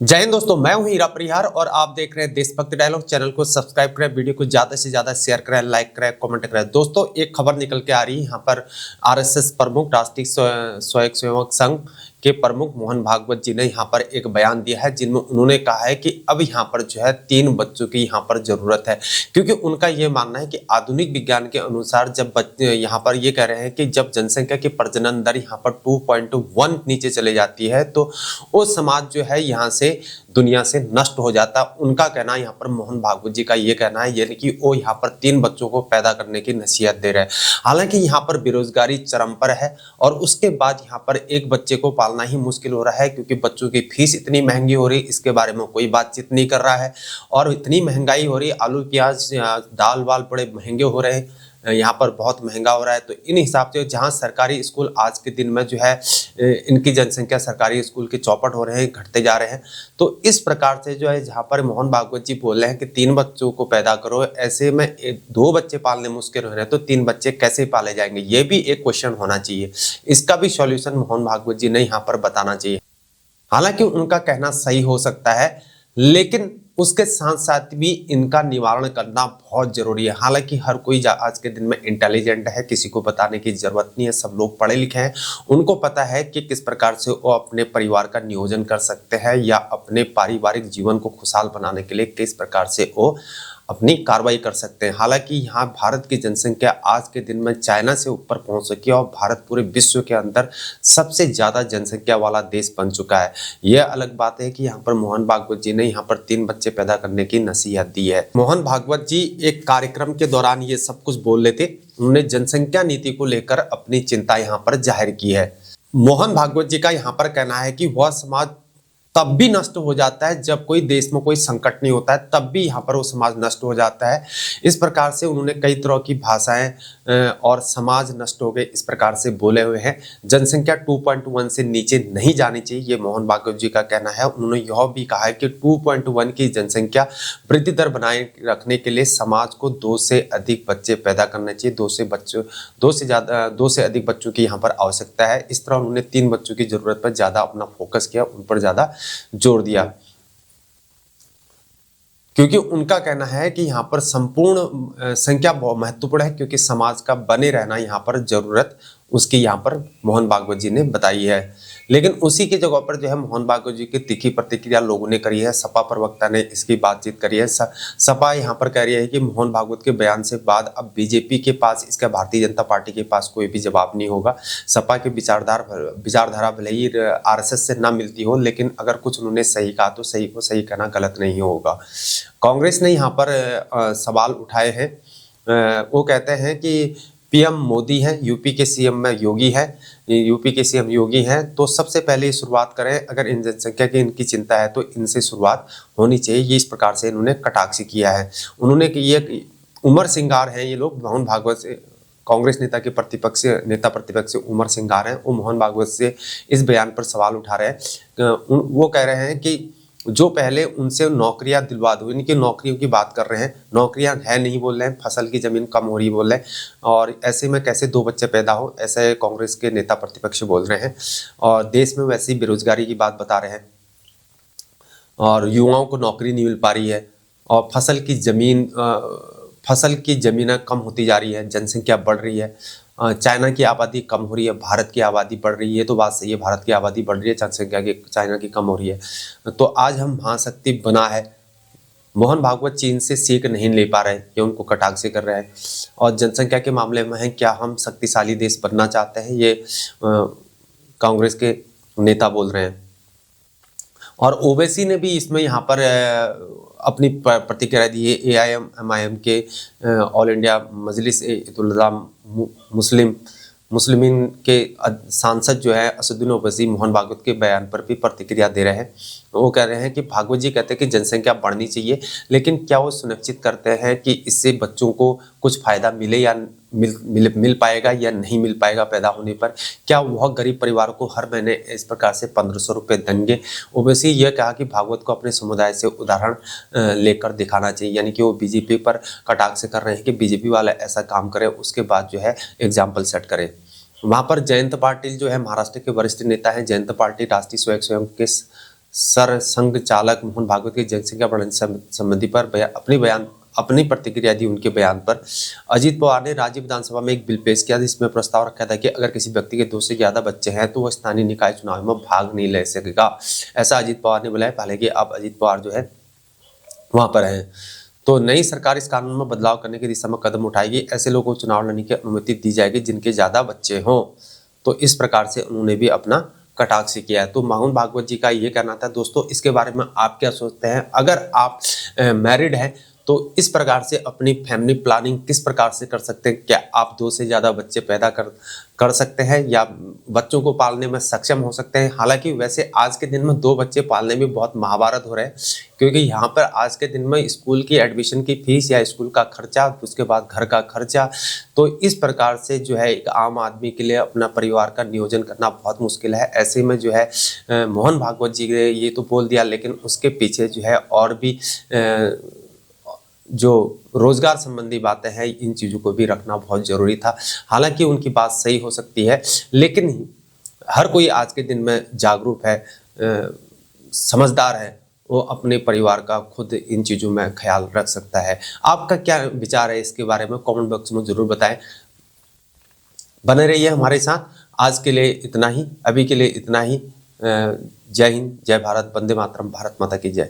जय हिंद दोस्तों, मैं हूं हीरा परिहार और आप देख रहे हैं देशभक्ति डायलॉग। चैनल को सब्सक्राइब करें, वीडियो को ज्यादा से ज्यादा शेयर करें, लाइक करें, कमेंट करें। दोस्तों, एक खबर निकल के आ रही है यहाँ पर। आरएसएस प्रमुख, राष्ट्रीय स्वयंसेवक संघ के प्रमुख मोहन भागवत जी ने यहाँ पर एक बयान दिया है, जिनमें उन्होंने कहा है कि अब यहाँ पर जो है 3 बच्चों की यहाँ पर जरूरत है। क्योंकि उनका ये मानना है कि आधुनिक विज्ञान के अनुसार जब बच्चे यहाँ पर ये कह रहे हैं कि जब जनसंख्या की प्रजनन दर यहाँ पर 2.1 नीचे चले जाती है तो वो समाज जो है यहाँ से दुनिया से नष्ट हो जाता। उनका कहना है, यहाँ पर मोहन भागवत जी का ये कहना है, यानी कि वो यहाँ पर 3 बच्चों को पैदा करने की नसीहत दे रहे हैं। हालांकि यहाँ पर बेरोजगारी चरम पर है और उसके बाद यहाँ पर एक बच्चे को पालना ही मुश्किल हो रहा है, क्योंकि बच्चों की फीस इतनी महंगी हो रही है, इसके बारे में कोई बातचीत नहीं कर रहा है। और इतनी महंगाई हो रही है, आलू प्याज दाल वाल बड़े महंगे हो रहे हैं, यहाँ पर बहुत महंगा हो रहा है। तो इन हिसाब से जहाँ सरकारी स्कूल आज के दिन में जो है इनकी जनसंख्या सरकारी स्कूल के चौपट हो रहे हैं, घटते जा रहे हैं। तो इस प्रकार से जो है जहाँ पर मोहन भागवत जी बोल रहे हैं कि 3 बच्चों को पैदा करो, ऐसे में 2 बच्चे पालने मुश्किल हो रहे हैं तो 3 बच्चे कैसे पाले जाएंगे, ये भी एक क्वेश्चन होना चाहिए। इसका भी सॉल्यूशन मोहन भागवत जी ने यहाँ पर बताना चाहिए। हालांकि उनका कहना सही हो सकता है, लेकिन उसके साथ साथ भी इनका निवारण करना बहुत जरूरी है। हालांकि हर कोई आज के दिन में इंटेलिजेंट है, किसी को बताने की जरूरत नहीं है, सब लोग पढ़े लिखे हैं। उनको पता है कि किस प्रकार से वो अपने परिवार का नियोजन कर सकते हैं या अपने पारिवारिक जीवन को खुशहाल बनाने के लिए किस प्रकार से वो अपनी कार्रवाई कर सकते हैं। हालांकि यहाँ भारत की जनसंख्या आज के दिन में चाइना से ऊपर पहुंच सकी है और भारत पूरे विश्व के अंदर सबसे ज्यादा जनसंख्या वाला देश बन चुका है। यह अलग बात है कि यहाँ पर मोहन भागवत जी ने यहाँ पर 3 बच्चे पैदा करने की नसीहत दी है। मोहन भागवत जी एक कार्यक्रम के दौरान ये सब कुछ बोल रहे थे। उन्होंने जनसंख्या नीति को लेकर अपनी चिंता यहाँ पर जाहिर की है। मोहन भागवत जी का यहाँ पर कहना है कि वह समाज तब भी नष्ट हो जाता है जब कोई देश में कोई संकट नहीं होता है, तब भी यहाँ पर वो समाज नष्ट हो जाता है। इस प्रकार से उन्होंने कई तरह की भाषाएं और समाज नष्ट हो गए इस प्रकार से बोले हुए हैं। जनसंख्या 2.1 से नीचे नहीं जानी चाहिए, ये मोहन भागवत जी का कहना है। उन्होंने यह भी कहा है कि 2.1 की जनसंख्या वृद्धि दर बनाए रखने के लिए समाज को 2 से अधिक बच्चे पैदा करने चाहिए। 2 से अधिक बच्चों की यहाँ पर आवश्यकता है। इस तरह उन्होंने 3 बच्चों की जरूरत पर ज्यादा अपना फोकस किया, उन पर ज्यादा जोर दिया, क्योंकि उनका कहना है कि यहाँ पर संपूर्ण संख्या बहुत महत्वपूर्ण है, क्योंकि समाज का बने रहना यहाँ पर जरूरत उसकी यहाँ पर मोहन भागवत जी ने बताई है। लेकिन उसी की जगह पर जो है मोहन भागवत जी की तीखी प्रतिक्रिया लोगों ने करी है। सपा प्रवक्ता ने इसकी बातचीत करी है। सपा यहाँ पर कह रही है कि मोहन भागवत के बयान से बाद अब बीजेपी के पास, इसका भारतीय जनता पार्टी के पास कोई भी जवाब नहीं होगा। सपा की विचारधारा भले ही आरएसएस से ना मिलती हो, लेकिन अगर कुछ उन्होंने सही कहा तो सही को सही कहना गलत नहीं होगा। कांग्रेस ने यहाँ पर सवाल उठाए हैं। वो कहते हैं कि पीएम मोदी है, यूपी के सीएम में योगी है, यूपी के सीएम योगी हैं, तो सबसे पहले शुरुआत करें। अगर इन जनसंख्या की इनकी चिंता है तो इनसे शुरुआत होनी चाहिए। ये इस प्रकार से इन्होंने कटाक्ष किया है। उन्होंने कि ये उमर सिंगार हैं, ये लोग मोहन भागवत से, कांग्रेस नेता के प्रतिपक्ष से उमर सिंगार हैं, वो मोहन भागवत से इस बयान पर सवाल उठा रहे हैं। वो कह रहे हैं कि जो पहले उनसे नौकरियां दिलवा दो, इनकी नौकरियों की बात कर रहे हैं। नौकरियां है नहीं बोल रहे हैं, फसल की जमीन कम हो रही बोल रहे हैं, और ऐसे में कैसे 2 बच्चे पैदा हो, ऐसे कांग्रेस के नेता प्रतिपक्ष बोल रहे हैं। और देश में वैसे ही बेरोजगारी की बात बता रहे हैं और युवाओं को नौकरी नहीं मिल पा रही है और फसल की जमीनें कम होती जा रही है, जनसंख्या बढ़ रही है। चाइना की आबादी कम हो रही है, भारत की आबादी बढ़ रही है। तो बात सही है, भारत की आबादी बढ़ रही है, जनसंख्या की चाइना की कम हो रही है। तो आज हम महाशक्ति बना है। मोहन भागवत चीन से सीख नहीं ले पा रहे, ये उनको कटाक्ष से कर रहे हैं। और जनसंख्या के मामले में है, क्या हम शक्तिशाली देश बनना चाहते हैं, ये कांग्रेस के नेता बोल रहे हैं। और ओवैसी ने भी इसमें यहाँ पर अपनी प्रतिक्रिया दी है। एआईएमआईएम के ऑल इंडिया मजलिस इत्तेहाद मुस्लिमीन के सांसद जो है असदुद्दीन ओवैसी मोहन भागवत के बयान पर भी प्रतिक्रिया दे रहे हैं। वो कह रहे हैं कि भागवत जी कहते हैं कि जनसंख्या बढ़नी चाहिए, लेकिन क्या वो सुनिश्चित करते हैं कि इससे बच्चों को कुछ फायदा मिले या मिल पाएगा या नहीं मिल पाएगा पैदा होने पर? क्या वह गरीब परिवारों को हर महीने इस प्रकार से 1500 रुपये देंगे? ओवैसी यह कहा कि भागवत को अपने समुदाय से उदाहरण लेकर दिखाना चाहिए, यानी कि वो बीजेपी पर कटाक्ष कर रहे हैं कि बीजेपी वाला ऐसा काम करे, उसके बाद जो है एग्जाम्पल सेट करे। वहाँ पर जयंत पाटिल जो है महाराष्ट्र के वरिष्ठ नेता हैं, जयंत पाटिल राष्ट्रीय स्वयंसेवक के सरसंघ चालक मोहन भागवत की जनसंख्या बढ़ने संबंधी पर अपनी प्रतिक्रिया दी। उनके बयान पर अजीत पवार ने राज्य विधानसभा में एक बिल पेश किया, जिसमें प्रस्ताव रखा था कि अगर किसी व्यक्ति के 2 से ज्यादा बच्चे हैं तो वह स्थानीय निकाय चुनाव में भाग नहीं ले सकेगा। ऐसा अजीत पवार ने बोला है। हालांकि अब अजीत पवार जो है वहां पर हैं। तो नई सरकार इस कानून में बदलाव करने की दिशा में कदम उठाएगी। ऐसे लोगों को चुनाव लड़ने की अनुमति दी जाएगी जिनके ज्यादा बच्चे हों। तो इस प्रकार से उन्होंने भी अपना कटाक्ष किया है। तो मोहन भागवत जी का ये कहना था। दोस्तों, इसके बारे में आप क्या सोचते हैं? अगर आप मैरिड हैं तो इस प्रकार से अपनी फैमिली प्लानिंग किस प्रकार से कर सकते हैं? क्या आप 2 से ज़्यादा बच्चे पैदा कर सकते हैं या बच्चों को पालने में सक्षम हो सकते हैं? हालांकि वैसे आज के दिन में 2 बच्चे पालने में बहुत महाभारत हो रहे हैं, क्योंकि यहाँ पर आज के दिन में स्कूल की एडमिशन की फीस या स्कूल का खर्चा, उसके बाद घर का खर्चा, तो इस प्रकार से जो है एक आम आदमी के लिए अपना परिवार का नियोजन करना बहुत मुश्किल है। ऐसे में जो है मोहन भागवत जी ने ये तो बोल दिया, लेकिन उसके पीछे जो है और भी जो रोजगार संबंधी बातें हैं, इन चीज़ों को भी रखना बहुत ज़रूरी था। हालांकि उनकी बात सही हो सकती है, लेकिन हर कोई आज के दिन में जागरूक है, समझदार है, वो अपने परिवार का खुद इन चीज़ों में ख्याल रख सकता है। आपका क्या विचार है इसके बारे में? कमेंट बॉक्स में ज़रूर बताएं। बने रहिए हमारे साथ। आज के लिए इतना ही, अभी के लिए इतना ही। जय हिंद, जय भारत, वंदे मातरम, भारत माता की जय।